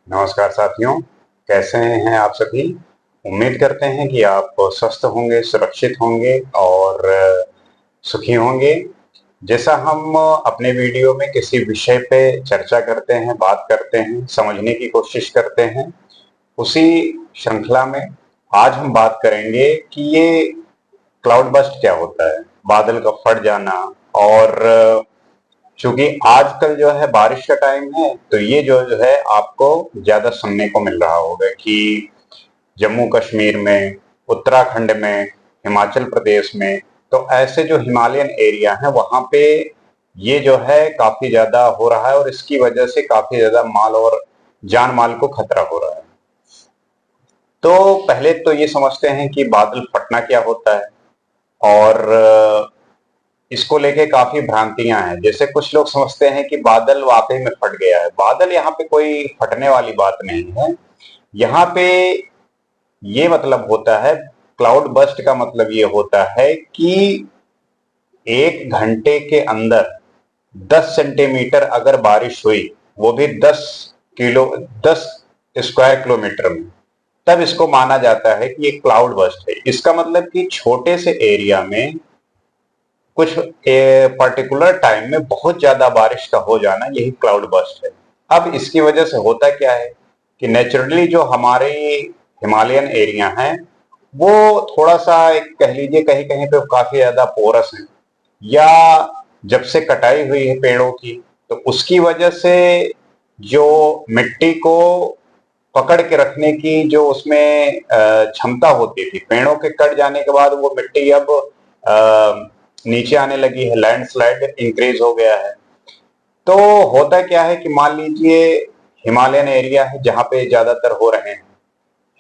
नमस्कार साथियों, कैसे हैं आप सभी। उम्मीद करते हैं कि आप स्वस्थ होंगे, सुरक्षित होंगे और सुखी होंगे। जैसा हम अपने वीडियो में किसी विषय पे चर्चा करते हैं, बात करते हैं, समझने की कोशिश करते हैं, उसी श्रृंखला में आज हम बात करेंगे कि ये क्लाउड बर्स्ट क्या होता है, बादल का फट जाना। और चूंकि आजकल जो है बारिश का टाइम है, तो ये जो है आपको ज्यादा सुनने को मिल रहा होगा कि जम्मू कश्मीर में, उत्तराखंड में, हिमाचल प्रदेश में, तो ऐसे जो हिमालयन एरिया हैं वहां पे ये जो है काफी ज्यादा हो रहा है और इसकी वजह से काफी ज्यादा माल और जान माल को खतरा हो रहा है। तो पहले तो ये समझते हैं कि बादल फटना क्या होता है। और इसको लेके काफी भ्रांतियां हैं। जैसे कुछ लोग समझते हैं कि बादल वाकई में फट गया है। बादल यहाँ पे कोई फटने वाली बात नहीं है। यहाँ पे ये मतलब होता है, क्लाउड बर्स्ट का मतलब ये होता है कि 1 घंटे के अंदर 10 सेंटीमीटर अगर बारिश हुई, वो भी 10 स्क्वायर किलोमीटर में, तब इसको माना जाता है कि ये क्लाउड बर्स्ट है। इसका मतलब कि छोटे से एरिया में कुछ पर्टिकुलर टाइम में बहुत ज्यादा बारिश का हो जाना, यही क्लाउड बर्स्ट है। अब इसकी वजह से होता क्या है कि नेचुरली जो हमारे हिमालयन एरिया हैं वो थोड़ा सा एक कह लीजिए कहीं कहीं पे काफी ज्यादा पोरस है, या जब से कटाई हुई है पेड़ों की, तो उसकी वजह से जो मिट्टी को पकड़ के रखने की जो उसमें क्षमता होती थी, पेड़ों के कट जाने के बाद वो मिट्टी अब नीचे आने लगी है, लैंडस्लाइड इंक्रीज हो गया है। तो होता क्या है कि मान लीजिए हिमालयन एरिया है जहां पे ज्यादातर हो रहे हैं,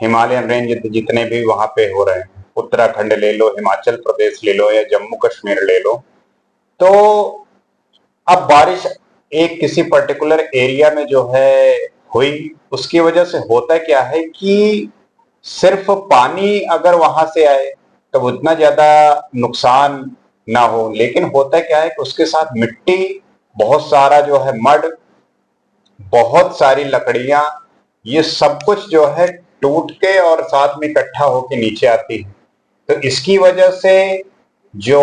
हिमालयन रेंज जितने भी वहां पे हो रहे हैं, उत्तराखंड ले लो, हिमाचल प्रदेश ले लो या जम्मू कश्मीर ले लो, तो अब बारिश एक किसी पर्टिकुलर एरिया में जो है हुई, उसकी वजह से होता क्या है कि सिर्फ पानी अगर वहां से आए तब उतना ज्यादा नुकसान ना हो, लेकिन होता क्या है कि उसके साथ मिट्टी, बहुत सारा जो है मड, बहुत सारी लकड़ियां, ये सब कुछ जो है टूट के और साथ में इकट्ठा होके नीचे आती है। तो इसकी वजह से जो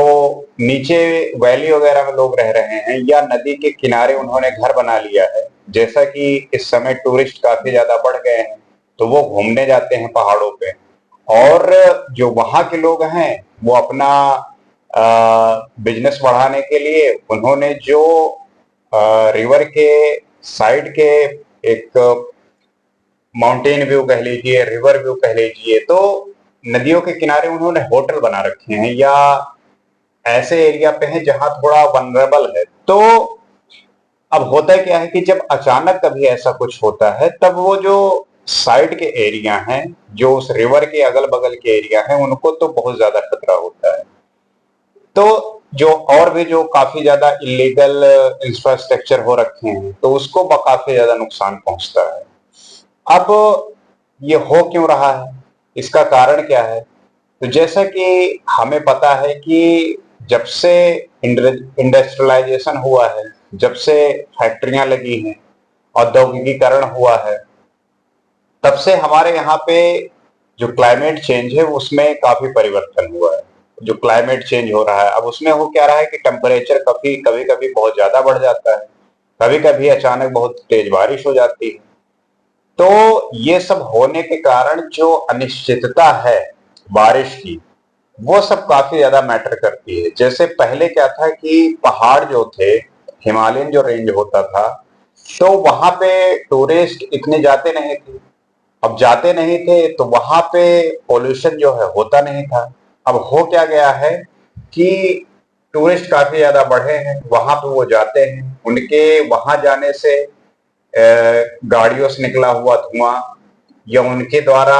नीचे वैली वगैरह में लोग रह रहे हैं या नदी के किनारे उन्होंने घर बना लिया है, जैसा कि इस समय टूरिस्ट काफी ज्यादा बढ़ गए हैं, तो वो घूमने जाते हैं पहाड़ों पे। और जो वहां के लोग हैं वो अपना बिजनेस बढ़ाने के लिए उन्होंने जो रिवर के साइड के एक माउंटेन व्यू कह लीजिए, रिवर व्यू कह लीजिए, तो नदियों के किनारे उन्होंने होटल बना रखे हैं या ऐसे एरिया पे हैं जहां थोड़ा वनरेबल है। तो अब होता क्या है कि जब अचानक कभी ऐसा कुछ होता है, तब वो जो साइड के एरिया हैं, जो उस रिवर के अगल बगल के एरिया हैं, उनको तो बहुत ज्यादा खतरा होता है। तो जो और भी जो काफी ज्यादा इलीगल इंफ्रास्ट्रक्चर हो रखे हैं, तो उसको काफी ज्यादा नुकसान पहुंचता है। अब ये हो क्यों रहा है, इसका कारण क्या है। तो जैसा कि हमें पता है कि जब से इंडस्ट्रियलाइजेशन हुआ है, जब से फैक्ट्रियां लगी हैं, औद्योगिकीकरण हुआ है, तब से हमारे यहाँ पे जो क्लाइमेट चेंज है उसमें काफी परिवर्तन हुआ है। जो क्लाइमेट चेंज हो रहा है, अब उसमें हो क्या रहा है कि टेम्परेचर कभी कभी कभी बहुत ज्यादा बढ़ जाता है, कभी कभी अचानक बहुत तेज बारिश हो जाती है। तो ये सब होने के कारण जो अनिश्चितता है बारिश की, वो सब काफी ज्यादा मैटर करती है। जैसे पहले क्या था कि पहाड़ जो थे, हिमालयन जो रेंज होता था, तो वहां पे टूरिस्ट इतने जाते नहीं थे। अब जाते नहीं थे तो वहां पे पोल्यूशन जो है होता नहीं था। अब हो क्या गया है कि टूरिस्ट काफी ज्यादा बढ़े हैं, वहां पे वो जाते हैं, उनके वहां जाने से गाड़ियों से निकला हुआ धुआं, या उनके द्वारा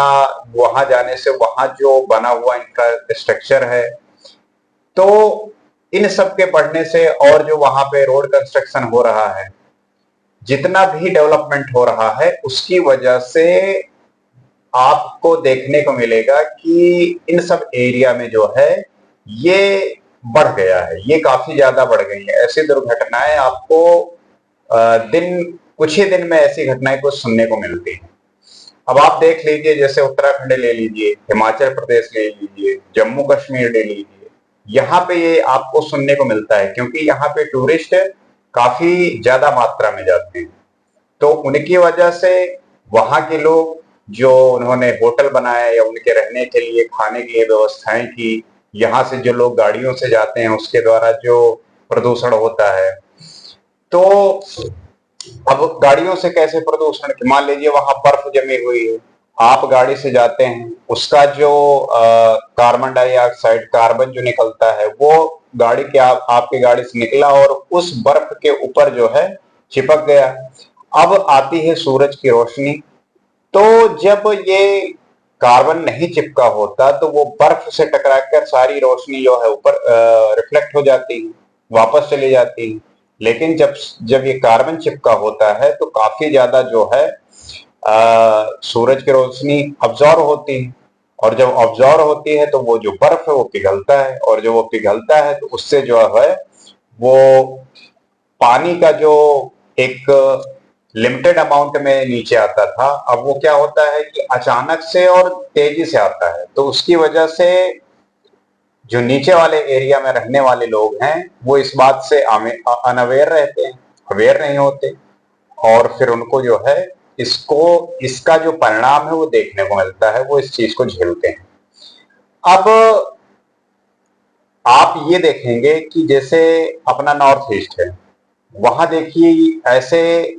वहां जाने से वहां जो बना हुआ इंफ्रास्ट्रक्चर है, तो इन सब के बढ़ने से, और जो वहां पे रोड कंस्ट्रक्शन हो रहा है, जितना भी डेवलपमेंट हो रहा है, उसकी वजह से आपको देखने को मिलेगा कि इन सब एरिया में जो है ये बढ़ गया है, ये काफी ज्यादा बढ़ गई है। ऐसी दुर्घटनाएं आपको दिन कुछ ही दिन में ऐसी घटनाएं कुछ सुनने को मिलती हैं। अब आप देख लीजिए, जैसे उत्तराखंड ले लीजिए, हिमाचल प्रदेश ले लीजिए, जम्मू कश्मीर ले लीजिए, यहाँ पे ये आपको सुनने को मिलता है क्योंकि यहाँ पे टूरिस्ट काफी ज्यादा मात्रा में जाते हैं। तो उनकी वजह से वहां के लोग, जो उन्होंने होटल बनाए या उनके रहने के लिए खाने की व्यवस्थाएं की, यहाँ से जो लोग गाड़ियों से जाते हैं उसके द्वारा जो प्रदूषण होता है, तो अब गाड़ियों से कैसे प्रदूषण, मान लीजिए वहां बर्फ जमी हुई है, आप गाड़ी से जाते हैं, उसका जो कार्बन डाइऑक्साइड, कार्बन जो निकलता है वो गाड़ी के आपकी गाड़ी से निकला और उस बर्फ के ऊपर जो है चिपक गया। अब आती है सूरज की रोशनी, तो जब ये कार्बन नहीं चिपका होता तो वो बर्फ से टकराकर सारी रोशनी जो है ऊपर रिफ्लेक्ट हो जाती है, वापस चली जाती है। लेकिन जब जब ये कार्बन चिपका होता है तो काफी ज्यादा जो है सूरज की रोशनी अब्जॉर्व होती है, और जब अब्जॉर्व होती है तो वो जो बर्फ है वो पिघलता है, और जब वो पिघलता है तो उससे जो है वो पानी का जो एक लिमिटेड अमाउंट में नीचे आता था, अब वो क्या होता है कि अचानक से और तेजी से आता है। तो उसकी वजह से जो नीचे वाले एरिया में रहने वाले लोग हैं वो इस बात से अनअवेयर रहते हैं, अवेयर नहीं होते, और फिर उनको जो है इसको इसका जो परिणाम है वो देखने को मिलता है, वो इस चीज को झेलते हैं। अब आप ये देखेंगे कि जैसे अपना नॉर्थ ईस्ट है, वहां देखिए ऐसे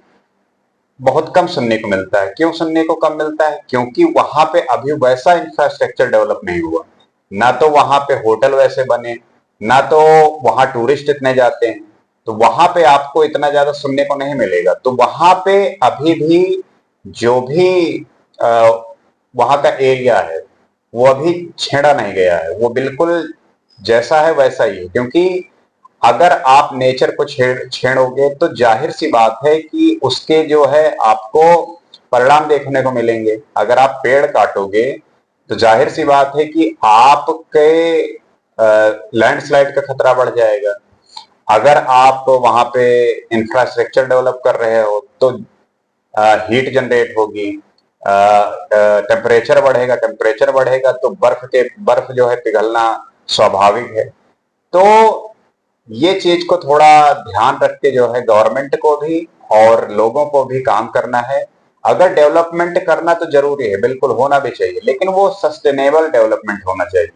बहुत कम सुनने को मिलता है। क्यों सुनने को कम मिलता है? क्योंकि वहां पे अभी वैसा इंफ्रास्ट्रक्चर डेवलप नहीं हुआ, ना तो वहां पे होटल वैसे बने, ना तो वहां टूरिस्ट इतने जाते हैं, तो वहां पे आपको इतना ज्यादा सुनने को नहीं मिलेगा। तो वहां पे अभी भी जो भी वहां का एरिया है वो अभी छेड़ा नहीं गया है, वो बिल्कुल जैसा है वैसा ही है। क्योंकि अगर आप नेचर को छेड़ोगे तो जाहिर सी बात है कि उसके जो है आपको परिणाम देखने को मिलेंगे। अगर आप पेड़ काटोगे तो जाहिर सी बात है कि आपके लैंडस्लाइड का खतरा बढ़ जाएगा। अगर आप वहां पे इंफ्रास्ट्रक्चर डेवलप कर रहे हो तो हीट जनरेट होगी, टेम्परेचर बढ़ेगा, टेम्परेचर बढ़ेगा तो बर्फ जो है पिघलना स्वाभाविक है। तो ये चीज को थोड़ा ध्यान रख के जो है गवर्नमेंट को भी और लोगों को भी काम करना है। अगर डेवलपमेंट करना तो जरूरी है, बिल्कुल होना भी चाहिए, लेकिन वो सस्टेनेबल डेवलपमेंट होना चाहिए,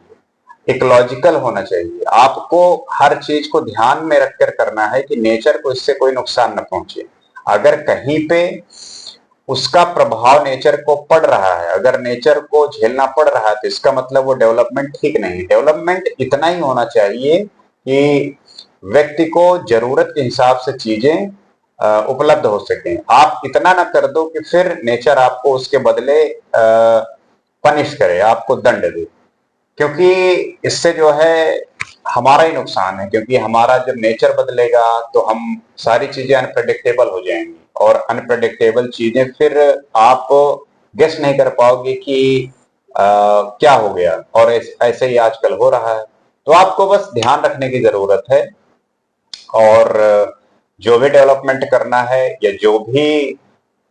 इकोलॉजिकल होना चाहिए। आपको हर चीज को ध्यान में रखकर करना है कि नेचर को इससे कोई नुकसान न पहुंचे। अगर कहीं पे उसका प्रभाव नेचर को पड़ रहा है, अगर नेचर को झेलना पड़ रहा है, तो इसका मतलब वो डेवलपमेंट ठीक नहीं है। डेवलपमेंट इतना ही होना चाहिए कि व्यक्ति को जरूरत के हिसाब से चीजें उपलब्ध हो सकें। आप इतना ना कर दो कि फिर नेचर आपको उसके बदले पनिश करे, आपको दंड दे, क्योंकि इससे जो है हमारा ही नुकसान है। क्योंकि हमारा जब नेचर बदलेगा तो हम सारी चीजें अनप्रेडिक्टेबल हो जाएंगी, और अनप्रेडिक्टेबल चीजें फिर आप गेस नहीं कर पाओगे कि क्या हो गया, और ऐसे ही आजकल हो रहा है। तो आपको बस ध्यान रखने की जरूरत है, और जो भी डेवलपमेंट करना है या जो भी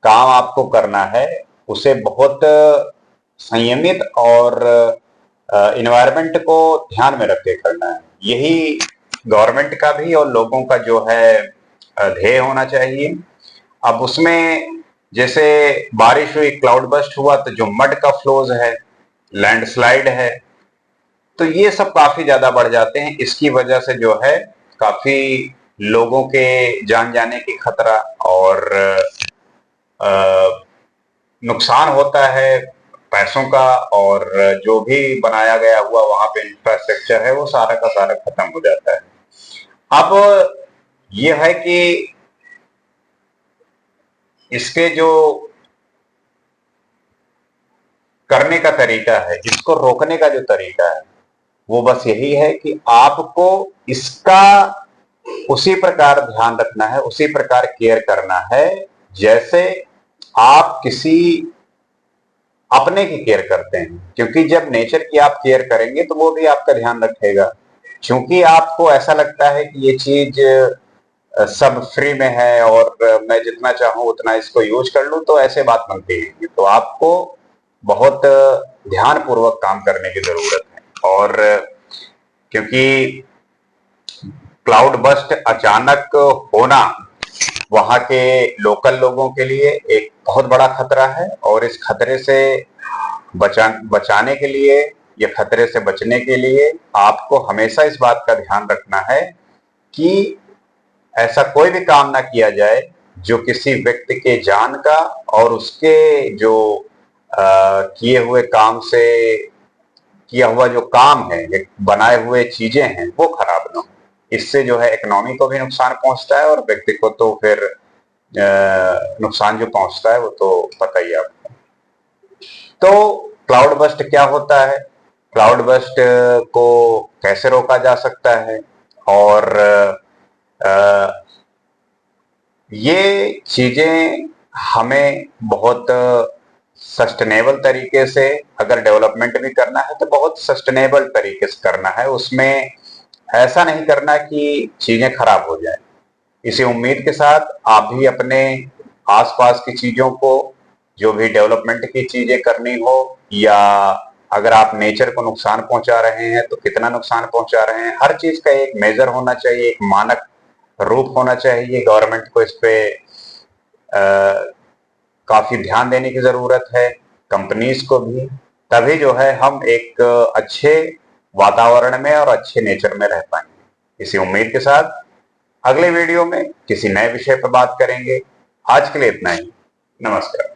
काम आपको करना है उसे बहुत संयमित और इन्वायरमेंट को ध्यान में रख के करना है। यही गवर्नमेंट का भी और लोगों का जो है ध्येय होना चाहिए। अब उसमें जैसे बारिश हुई, क्लाउड बस्ट हुआ, तो जो मड का फ्लोज है, लैंडस्लाइड है, तो ये सब काफी ज्यादा बढ़ जाते हैं। इसकी वजह से जो है काफी लोगों के जान जाने की खतरा और नुकसान होता है पैसों का, और जो भी बनाया गया हुआ वहां पे इंफ्रास्ट्रक्चर है वो सारा का सारा खत्म हो जाता है। अब ये है कि इसके जो करने का तरीका है, इसको रोकने का जो तरीका है, वो बस यही है कि आपको इसका उसी प्रकार ध्यान रखना है, उसी प्रकार केयर करना है जैसे आप किसी अपने की केयर करते हैं। क्योंकि जब नेचर की आप केयर करेंगे तो वो भी आपका ध्यान रखेगा। क्योंकि आपको ऐसा लगता है कि ये चीज सब फ्री में है और मैं जितना चाहूं उतना इसको यूज कर लूं, तो ऐसे बात बनती है। तो आपको बहुत ध्यान पूर्वक काम करने की जरूरत है। और क्योंकि क्लाउड बस्ट अचानक होना वहां के लोकल लोगों के लिए एक बहुत बड़ा खतरा है, और इस खतरे से बचाने के लिए या खतरे से बचने के लिए आपको हमेशा इस बात का ध्यान रखना है कि ऐसा कोई भी काम ना किया जाए जो किसी व्यक्ति के जान का और उसके जो किए हुए काम से किया हुआ जो काम है, बनाए हुए चीजें हैं, वो खराब ना हो। इससे जो है इकोनॉमी को भी नुकसान पहुंचता है, और व्यक्ति को तो फिर नुकसान जो पहुंचता है वो तो पता ही है आपको। तो क्लाउड बस्ट क्या होता है, क्लाउड बस्ट को कैसे रोका जा सकता है, और ये चीजें हमें बहुत सस्टेनेबल तरीके से अगर डेवलपमेंट भी करना है तो बहुत सस्टेनेबल तरीके से करना है। उसमें ऐसा नहीं करना कि चीजें खराब हो जाए। इसी उम्मीद के साथ आप भी अपने आसपास की चीजों को, जो भी डेवलपमेंट की चीजें करनी हो, या अगर आप नेचर को नुकसान पहुंचा रहे हैं तो कितना नुकसान पहुंचा रहे हैं, हर चीज का एक मेजर होना चाहिए, एक मानक रूप होना चाहिए। गवर्नमेंट को इस पे काफी ध्यान देने की जरूरत है, कंपनीज को भी। तभी जो है हम एक अच्छे वातावरण में और अच्छे नेचर में रह पाएंगे। इसी उम्मीद के साथ अगले वीडियो में किसी नए विषय पर बात करेंगे। आज के लिए इतना ही। नमस्कार।